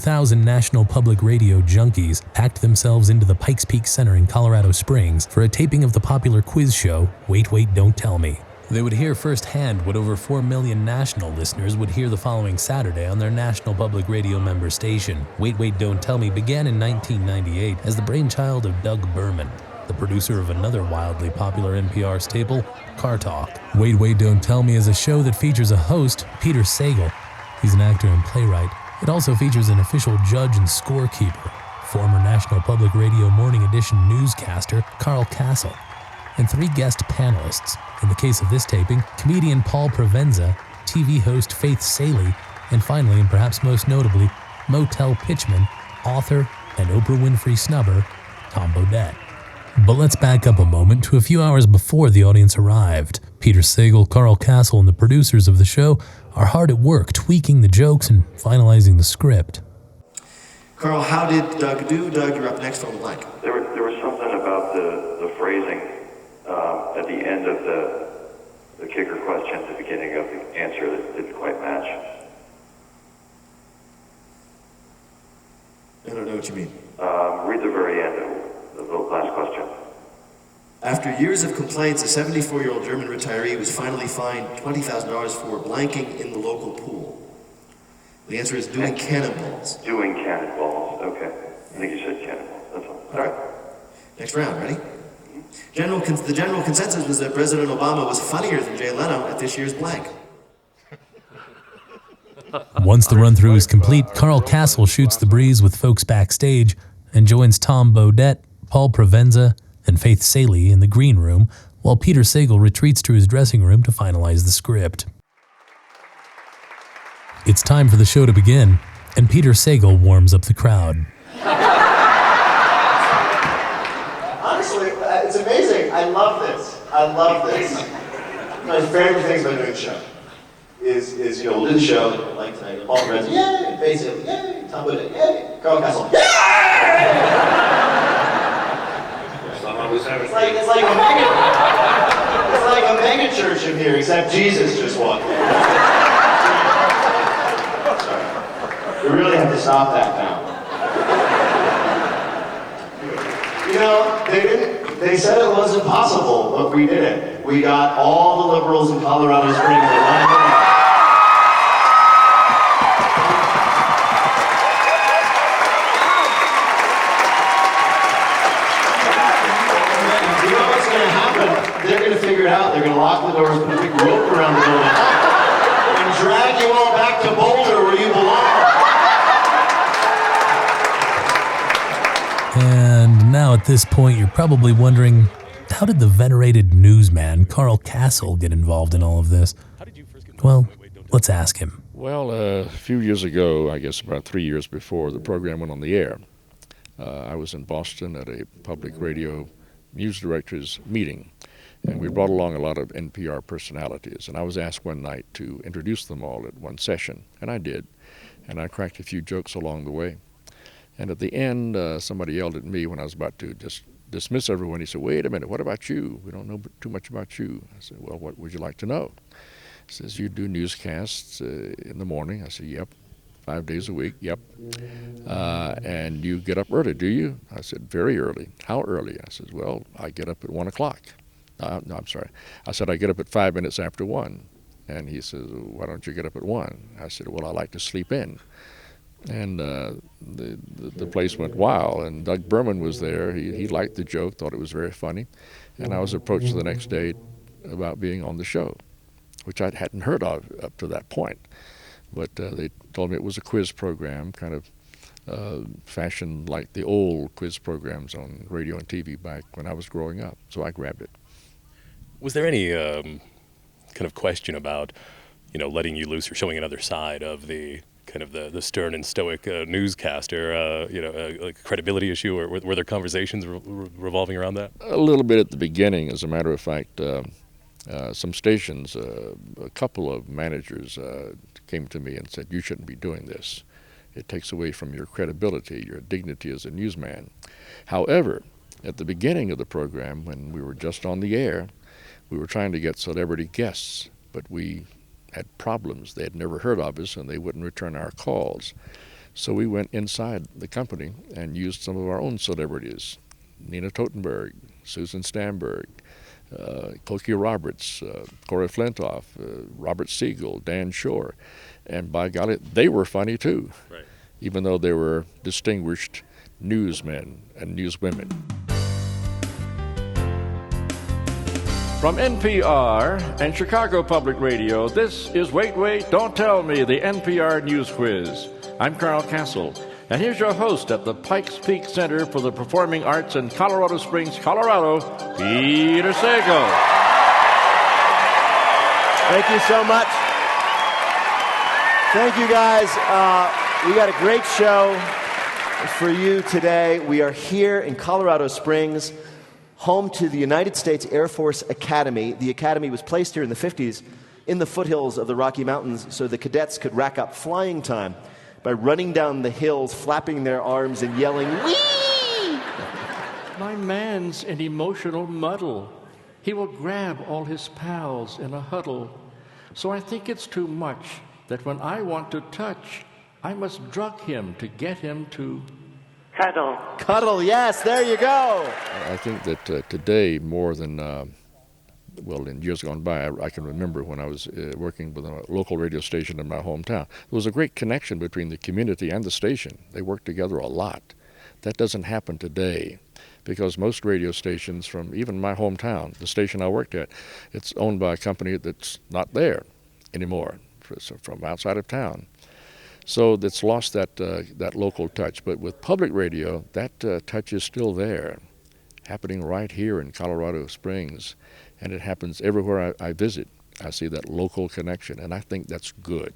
2,000 National Public Radio junkies packed themselves into the Pikes Peak Center in Colorado Springs for a taping of the popular quiz show, Wait, Wait, Don't Tell Me. They would hear firsthand what over 4 million national listeners would hear the following Saturday on their National Public Radio member station. Wait, Wait, Don't Tell Me began in 1998 as the brainchild of Doug Berman, the producer of another wildly popular NPR staple, Car Talk. Wait, Wait, Don't Tell Me is a show that features a host, Peter Sagal. He's an actor and playwright. It also features an official judge and scorekeeper, former National Public Radio Morning Edition newscaster, Carl Kasell, and 3 guest panelists. In the case of this taping, comedian Paul Provenza, TV host Faith Salie, and finally, and perhaps most notably, motel pitchman, author, and Oprah Winfrey snubber, Tom Bodett. But let's back up a moment to a few hours before the audience arrived. Peter Sagal, Carl Kasell, and the producers of the show are hard at work tweaking the jokes and finalizing the script. Carl, how did Doug do? Doug, you're up next on the blank. There was something about the phrasing at the end of the kicker question, at the beginning of the answer, that didn't quite match. I don't know what you mean. Read the very end of the last question. After years of complaints, a 74-year-old German retiree was finally fined $20,000 for blanking in the local pool. The answer is doing cannonballs. Doing cannonballs, okay. I think you said cannonballs, that's all. All right. Next round, ready? The general consensus was that President Obama was funnier than Jay Leno at this year's blank. Once the run-through is complete, Carl Kasell shoots the breeze with folks backstage and joins Tom Bodett, Paul Provenza, and Faith Salie in the green room, while Peter Sagal retreats to his dressing room to finalize the script. It's time for the show to begin, and Peter Sagal warms up the crowd. Honestly, it's amazing. I love this. My favorite things about doing the show is we'll do the show, like tonight, Paul Provenza, yay! Faith Salie, yay! Tom Bodett, yay! Carl Kasell, yay! It's like a mega church in here, except Jesus just walked in. Sorry. We really have to stop that now. They said it wasn't possible, but we did it. We got all the liberals in Colorado Springs to line up. They're going to figure it out. They're going to lock the doors, put a big rope around the building, and drag you all back to Boulder where you belong. And now at this point, you're probably wondering, how did the venerated newsman Carl Kasell get involved in all of this? Well, let's ask him. Well, a few years ago, I guess about 3 years before the program went on the air, I was in Boston at a public radio news directors meeting. And we brought along a lot of NPR personalities. And I was asked one night to introduce them all at one session. And I did. And I cracked a few jokes along the way. And at the end, somebody yelled at me when I was about to just dismiss everyone. He said, "Wait a minute, what about you? We don't know too much about you." I said, "Well, what would you like to know?" He says, "You do newscasts in the morning." I said, "Yep." 5 days a week, yep. "And you get up early, do you?" I said, "Very early." "How early?" I said, "Well, I get up at 1 o'clock. No, I'm sorry. I said, "I get up at 5 minutes after 1. And he says, "Why don't you get up at 1? I said, "Well, I like to sleep in." And the place went wild. And Doug Berman was there. He liked the joke, thought it was very funny. And I was approached the next day about being on the show, which I hadn't heard of up to that point. But they told me it was a quiz program, kind of fashioned like the old quiz programs on radio and TV back when I was growing up. So I grabbed it. Was there any kind of question about, letting you loose or showing another side of the kind of the stern and stoic newscaster, like a credibility issue, or were there conversations revolving around that? A little bit at the beginning, as a matter of fact. Some stations, a couple of managers came to me and said, "You shouldn't be doing this. It takes away from your credibility, your dignity as a newsman." However, at the beginning of the program, when we were just on the air, we were trying to get celebrity guests, but we had problems. They had never heard of us, and they wouldn't return our calls. So we went inside the company and used some of our own celebrities, Nina Totenberg, Susan Stamberg, Cokie Roberts, Corey Flintoff, Robert Sagal, Dan Shore. And by golly, they were funny too, Right. even though they were distinguished newsmen and newswomen. From NPR and Chicago Public Radio, this is Wait, Wait, Don't Tell Me, the NPR News Quiz. I'm Carl Kasell, and here's your host at the Pikes Peak Center for the Performing Arts in Colorado Springs, Colorado, Peter Sagal. Thank you so much. Thank you, guys. We got a great show for you today. We are here in Colorado Springs, home to the United States Air Force Academy. The academy was placed here in the 50s in the foothills of the Rocky Mountains so the cadets could rack up flying time by running down the hills, flapping their arms and yelling, "Whee!" My man's an emotional muddle. He will grab all his pals in a huddle. So I think it's too much that when I want to touch, I must drug him to get him to Cuddle. Cuddle, yes, there you go. I think that today, more than, in years gone by, I can remember when I was working with a local radio station in my hometown. There was a great connection between the community and the station. They worked together a lot. That doesn't happen today because most radio stations from even my hometown, the station I worked at, it's owned by a company that's not there anymore, from outside of town. So it's lost that local touch. But with public radio, that touch is still there, happening right here in Colorado Springs. And it happens everywhere I visit. I see that local connection, and I think that's good.